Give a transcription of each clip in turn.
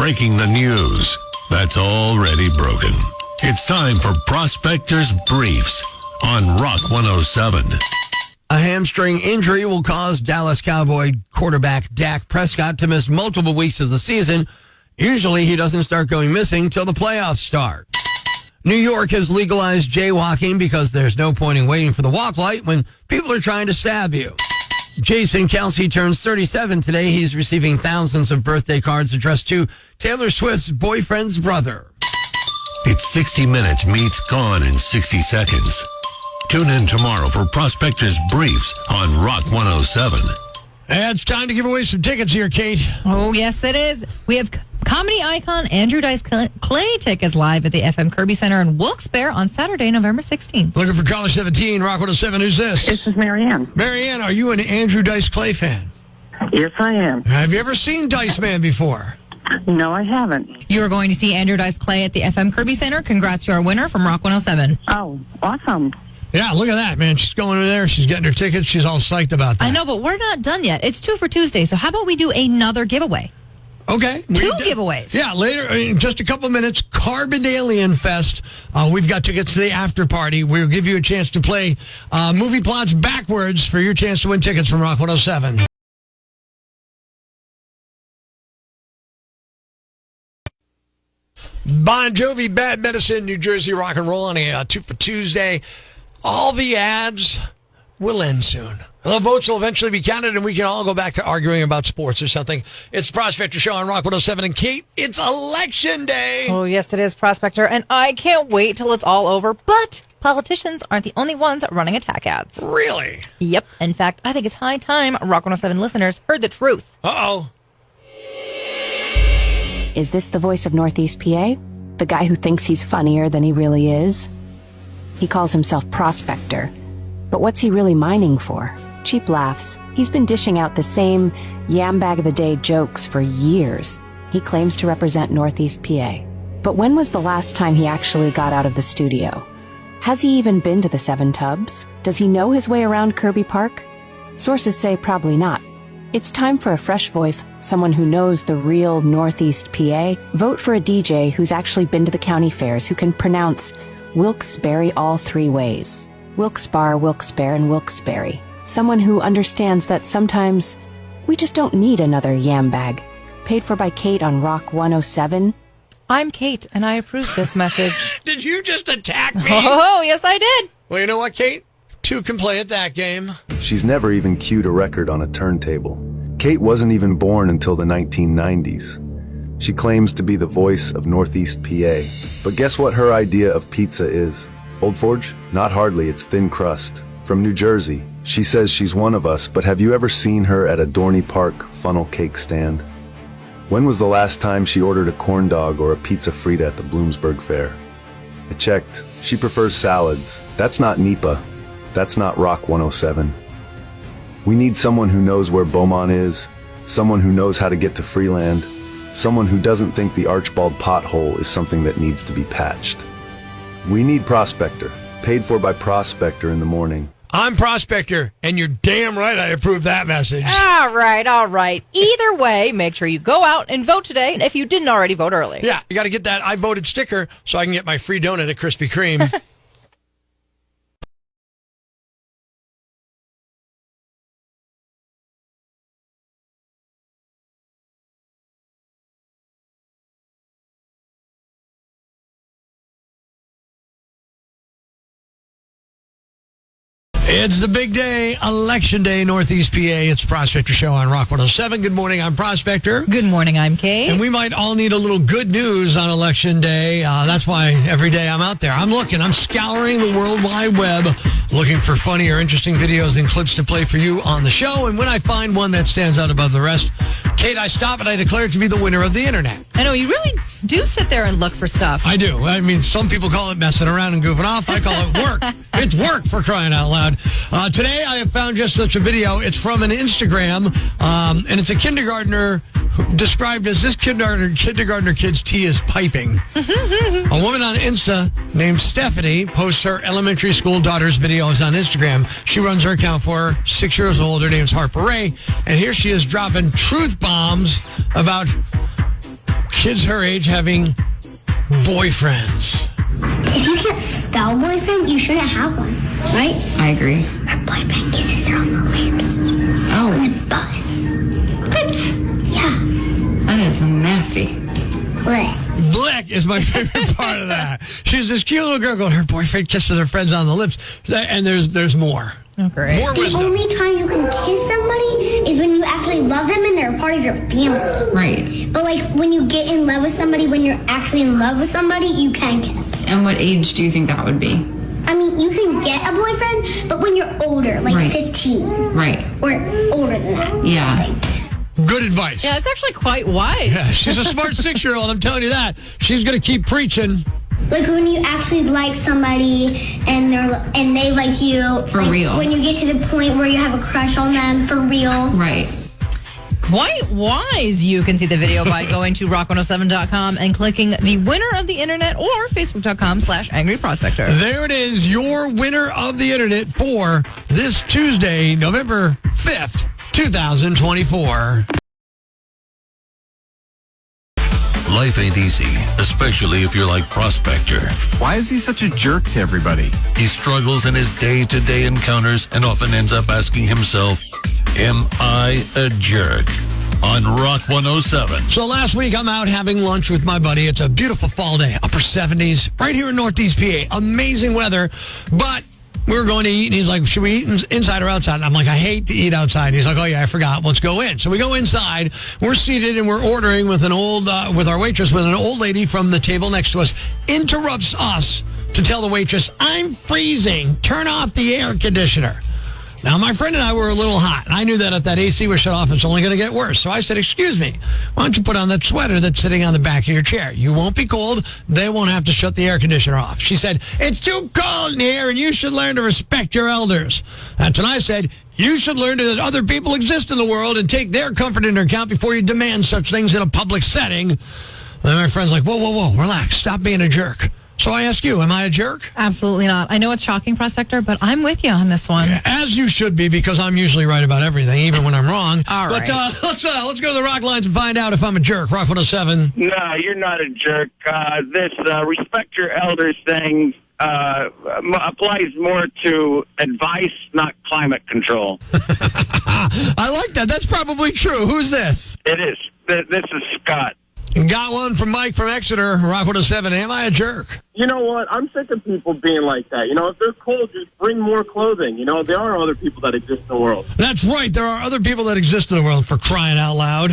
breaking the news that's already broken. It's time for Prospector's Briefs on Rock 107. A hamstring injury will cause Dallas Cowboy quarterback Dak Prescott to miss multiple weeks of the season. Usually he doesn't start going missing till the playoffs start. New York has legalized jaywalking because there's no point in waiting for the walk light when people are trying to stab you. Jason Kelsey turns 37 today. He's receiving thousands of birthday cards addressed to Taylor Swift's boyfriend's brother. It's 60 Minutes meets Gone in 60 Seconds. Tune in tomorrow for Prospector's Briefs on Rock 107. And it's time to give away some tickets here, Kate. Oh, yes, it is. We have comedy icon Andrew Dice Clay tickets live at the FM Kirby Center in Wilkes-Barre on Saturday, November 16th. Looking for caller 17, Rock 107. Who's this? This is Marianne. Marianne, are you an Andrew Dice Clay fan? Yes, I am. Have you ever seen Dice Man before? No, I haven't. You are going to see Andrew Dice Clay at the FM Kirby Center. Congrats to our winner from Rock 107. Oh, awesome. Yeah, look at that, man. She's going in there. She's getting her tickets. She's all psyched about that. I know, but we're not done yet. It's 2 for Tuesday, so how about we do another giveaway? Okay. Two giveaways. Yeah, later, in just a couple of minutes, Carbon Alien Fest. We've got tickets to the after party. We'll give you a chance to play movie plots backwards for your chance to win tickets from Rock 107. Bon Jovi, Bad Medicine, New Jersey Rock and Roll on a 2 for Tuesday. All the ads will end soon. The votes will eventually be counted, and we can all go back to arguing about sports or something. It's the Prospector Show on Rock 107. And Kate, it's Election Day. Oh, yes, it is, Prospector. And I can't wait till it's all over. But politicians aren't the only ones running attack ads. Really? Yep. In fact, I think it's high time Rock 107 listeners heard the truth. Uh-oh. Is this the voice of Northeast PA? The guy who thinks he's funnier than he really is? He calls himself Prospector. But what's he really mining for? Cheap laughs. He's been dishing out the same yam bag of the day jokes for years. He claims to represent Northeast PA. But when was the last time he actually got out of the studio? Has he even been to the Seven Tubs? Does he know his way around Kirby Park? Sources say probably not. It's time for a fresh voice, someone who knows the real Northeast PA. Vote for a DJ who's actually been to the county fairs, who can pronounce Wilkes-Barre all 3 ways. Wilkes-Barre, Wilkes-Barre, and Wilkes-Barre. Someone who understands that sometimes we just don't need another yam bag. Paid for by Kate on Rock 107. I'm Kate, and I approve this message. Did you just attack me? Oh, yes, I did. Well, you know what, Kate? 2 can play at that game. She's never even cued a record on a turntable. Kate wasn't even born until the 1990s. She claims to be the voice of Northeast PA. But guess what her idea of pizza is? Old Forge? Not hardly, it's thin crust. From New Jersey. She says she's one of us, but have you ever seen her at a Dorney Park funnel cake stand? When was the last time she ordered a corn dog or a pizza frita at the Bloomsburg Fair? I checked. She prefers salads. That's not NEPA. That's not Rock 107. We need someone who knows where Beaumont is, someone who knows how to get to Freeland, someone who doesn't think the Archbald pothole is something that needs to be patched. We need Prospector, paid for by Prospector in the morning. I'm Prospector, and you're damn right I approve that message. All right. Either way, make sure you go out and vote today if you didn't already vote early. Yeah, you got to get that I voted sticker so I can get my free donut at Krispy Kreme. It's the big day, Election Day, Northeast PA. It's Prospector Show on Rock 107. Good morning, I'm Prospector. Good morning, I'm Kate. And we might all need a little good news on Election Day. That's why every day I'm out there. I'm scouring the World Wide Web, looking for funny or interesting videos and clips to play for you on the show. And when I find one that stands out above the rest, Kate, I stop and I declare it to be the winner of the internet. I know, you really do sit there and look for stuff. I do. I mean, some people call it messing around and goofing off. I call it work. It's work, for crying out loud. Today, I have found just such a video. It's from an Instagram, and it's a kindergartner described as this kindergartner kid's tea is piping. A woman on Insta named Stephanie posts her elementary school daughter's videos on Instagram. She runs her account for her, 6 years old. Her name's Harper Ray, and here she is dropping truth bombs about kids her age having boyfriends. If you can't spell boyfriend, you shouldn't have one, right? I agree. Her boyfriend kisses her on the lips. Oh. On the bus. What? Yeah. That is nasty. What? Black is my favorite part of that. She's this cute little girl going, her boyfriend kisses her friends on the lips. And there's more. Oh, great. More The wisdom. only time you can kiss somebody is when you actually love them and they're a part of your family. Right. But like when you get in love with somebody, when you're actually in love with somebody, you can kiss. And what age do you think that would be? I mean, you can get a boyfriend, but when you're older, like Right. 15 Right. or older than that. Yeah. I think. Good advice. Yeah, it's actually quite wise. Yeah, she's a smart 6-year-old. I'm telling you that. She's going to keep preaching. Like when you actually like somebody and they like you For like, real. When you get to the point where you have a crush on them for real. Right. Quite wise. You can see the video by going to rock107.com and clicking the winner of the internet or facebook.com/Angry Prospector. There it is, your winner of the internet for this Tuesday, November 5th, 2024. Life ain't easy, especially if you're like Prospector. Why is he such a jerk to everybody? He struggles in his day-to-day encounters and often ends up asking himself, am I a jerk? On Rock 107. So last week, I'm out having lunch with my buddy. It's a beautiful fall day, upper 70s, right here in Northeast PA. Amazing weather, but we were going to eat, and he's like, should we eat inside or outside? And I'm like, I hate to eat outside. He's like, oh, yeah, I forgot. Let's go in. So we go inside. We're seated, and we're ordering with with our waitress, when an old lady from the table next to us interrupts us to tell the waitress, I'm freezing. Turn off the air conditioner. Now, my friend and I were a little hot. I knew that if that AC was shut off, it's only going to get worse. So I said, excuse me, why don't you put on that sweater that's sitting on the back of your chair? You won't be cold. They won't have to shut the air conditioner off. She said, it's too cold in here, and you should learn to respect your elders. That's when I said, you should learn that other people exist in the world and take their comfort into account before you demand such things in a public setting. And my friend's like, whoa, relax. Stop being a jerk. So I ask you, am I a jerk? Absolutely not. I know it's shocking, Prospector, but I'm with you on this one. As you should be, because I'm usually right about everything, even when I'm wrong. All but right. let's go to the rock lines and find out if I'm a jerk. Rock 107. No, you're not a jerk. This respect your elders thing applies more to advice, not climate control. I like that. That's probably true. Who's this? It is. This is Scott. Got one from Mike from Exeter. Rock 107. Am I a jerk? You know what? I'm sick of people being like that. You know, if they're cold, just bring more clothing. You know, there are other people that exist in the world. That's right. There are other people that exist in the world, for crying out loud.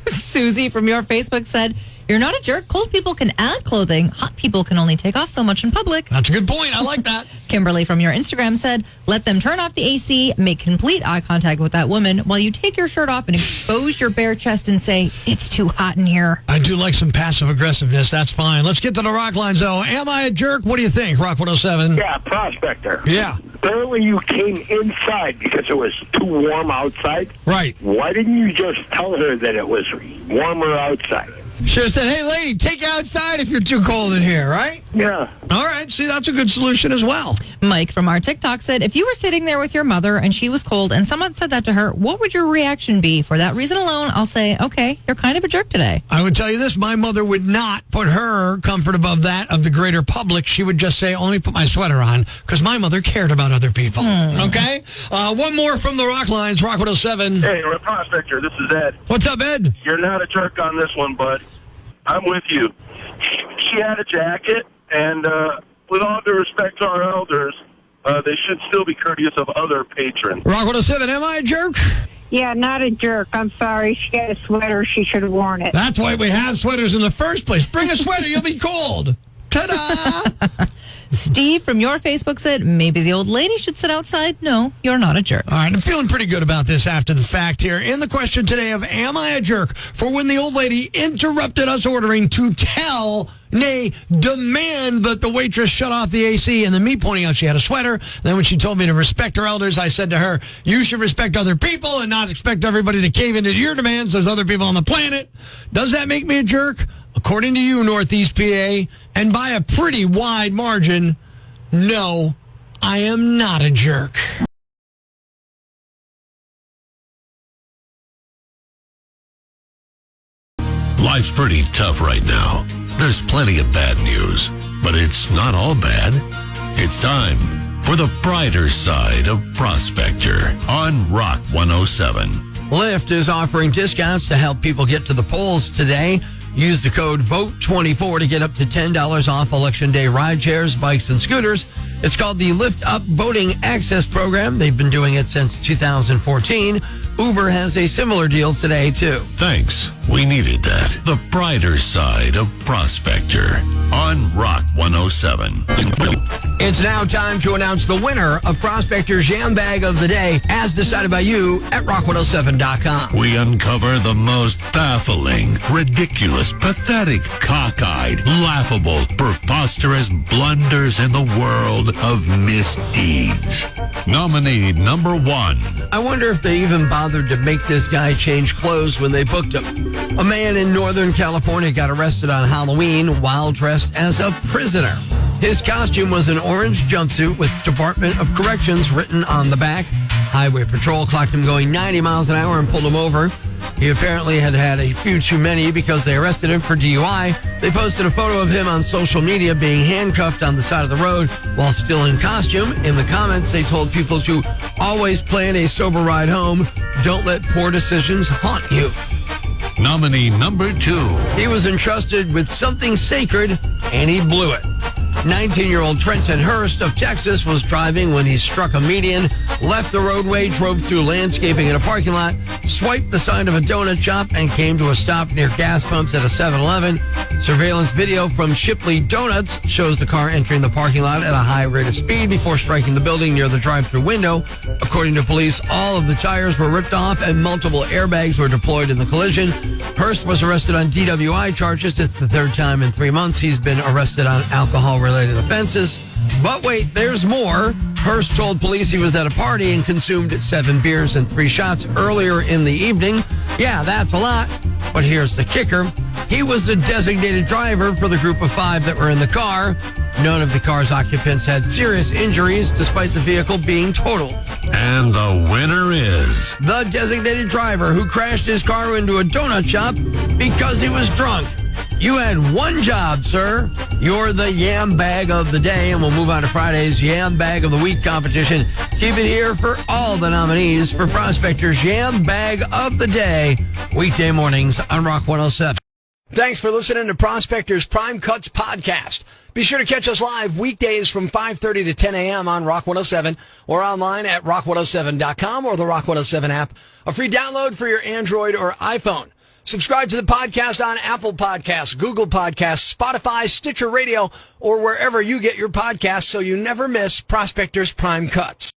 Susie from your Facebook said, you're not a jerk. Cold people can add clothing. Hot people can only take off so much in public. That's a good point. I like that. Kimberly from your Instagram said, let them turn off the AC, make complete eye contact with that woman while you take your shirt off and expose your bare chest and say, it's too hot in here. I do like some passive aggressiveness. That's fine. Let's get to the rock lines, though. Am I a jerk? What do you think, Rock 107? Yeah, Prospector. Yeah. Earlier you came inside because it was too warm outside. Right. Why didn't you just tell her that it was warmer outside? Should have said, hey, lady, take you outside if you're too cold in here, right? Yeah. All right. See, that's a good solution as well. Mike from our TikTok said, if you were sitting there with your mother and she was cold and someone said that to her, what would your reaction be? For that reason alone, I'll say, okay, you're kind of a jerk today. I would tell you this. My mother would not put her comfort above that of the greater public. She would just say, only put my sweater on, because my mother cared about other people. Okay? One more from the rock lines, Rock 107. Hey, Prospector, this is Ed. What's up, Ed? You're not a jerk on this one, bud. I'm with you. She had a jacket, and with all due respect to our elders, they should still be courteous of other patrons. Rock 107, am I a jerk? Yeah, not a jerk. I'm sorry. She had a sweater. She should have worn it. That's why we have sweaters in the first place. Bring a sweater, you'll be cold. Ta-da! Steve from your Facebook said, maybe the old lady should sit outside. No, you're not a jerk. All right, I'm feeling pretty good about this after the fact here. In the question today of am I a jerk for when the old lady interrupted us ordering to tell, nay, demand that the waitress shut off the AC, and then me pointing out she had a sweater. Then when she told me to respect her elders, I said to her, you should respect other people and not expect everybody to cave into your demands. There's other people on the planet. Does that make me a jerk? According to you, Northeast PA, and by a pretty wide margin, no, I am not a jerk. Life's pretty tough right now. There's plenty of bad news, but it's not all bad. It's time for the brighter side of Prospector on Rock 107. Lyft is offering discounts to help people get to the polls today. Use the code VOTE24 to get up to $10 off Election Day ride shares, bikes, and scooters. It's called the Lyft Up Voting Access Program. They've been doing it since 2014. Uber has a similar deal today, too. Thanks. We needed that. The brighter side of Prospector on Rock 107. It's now time to announce the winner of Prospector's Jam Bag of the Day, as decided by you at rock107.com. We uncover the most baffling, ridiculous, pathetic, cockeyed, laughable, preposterous blunders in the world of misdeeds. Nominee number 1. I wonder if they even bothered to make this guy change clothes when they booked him. A man in Northern California got arrested on Halloween while dressed as a prisoner. His costume was an orange jumpsuit with Department of Corrections written on the back. Highway Patrol clocked him going 90 miles an hour and pulled him over. He apparently had had a few too many because they arrested him for DUI. They posted a photo of him on social media being handcuffed on the side of the road while still in costume. In the comments, they told people to always plan a sober ride home. Don't let poor decisions haunt you. Nominee number 2. He was entrusted with something sacred, and he blew it. 19-year-old Trenton Hurst of Texas was driving when he struck a median, left the roadway, drove through landscaping in a parking lot, swiped the sign of a donut shop, and came to a stop near gas pumps at a 7-Eleven. Surveillance video from Shipley Donuts shows the car entering the parking lot at a high rate of speed before striking the building near the drive-thru window. According to police, all of the tires were ripped off and multiple airbags were deployed in the collision. Hurst was arrested on DWI charges. It's the third time in 3 months he's been arrested on alcohol-related offenses. But wait, there's more. Hurst told police he was at a party and consumed 7 beers and 3 shots earlier in the evening. Yeah, that's a lot. But here's the kicker. He was the designated driver for the group of 5 that were in the car. None of the car's occupants had serious injuries, despite the vehicle being totaled. And the winner is the designated driver who crashed his car into a donut shop because he was drunk. You had one job, sir. You're the Yam Bag of the Day, and we'll move on to Friday's Yam Bag of the Week competition. Keep it here for all the nominees for Prospector's Yam Bag of the Day, weekday mornings on Rock 107. Thanks for listening to Prospector's Prime Cuts podcast. Be sure to catch us live weekdays from 5:30 to 10 a.m. on Rock 107 or online at rock107.com or the Rock 107 app, a free download for your Android or iPhone. Subscribe to the podcast on Apple Podcasts, Google Podcasts, Spotify, Stitcher Radio, or wherever you get your podcasts so you never miss Prospector's Prime Cuts.